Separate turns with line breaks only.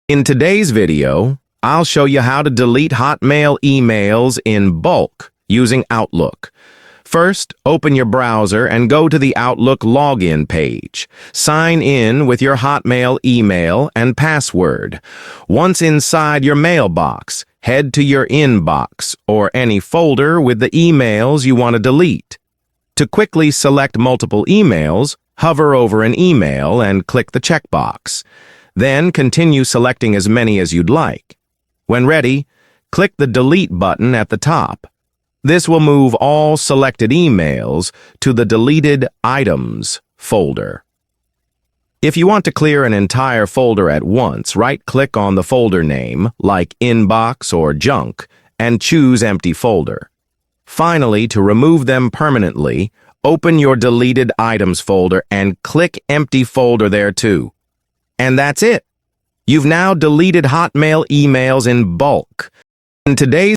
In today's video, I'll show you how to delete Hotmail emails in bulk using Outlook. First, open your browser and go to the Outlook login page. Sign in with your Hotmail email and password. Once inside your mailbox, head to your inbox or any folder with the emails you want to delete. To quickly select multiple emails, hover over an email and click the checkbox. Then continue selecting as many as you'd like. When ready, click the Delete button at the top. This will move all selected emails to the Deleted Items folder. If you want to clear an entire folder at once, right-click on the folder name, like Inbox or Junk, and choose Empty Folder. Finally, to remove them permanently, open your Deleted Items folder and click Empty Folder there too. And that's it. You've now deleted Hotmail emails in bulk. In today's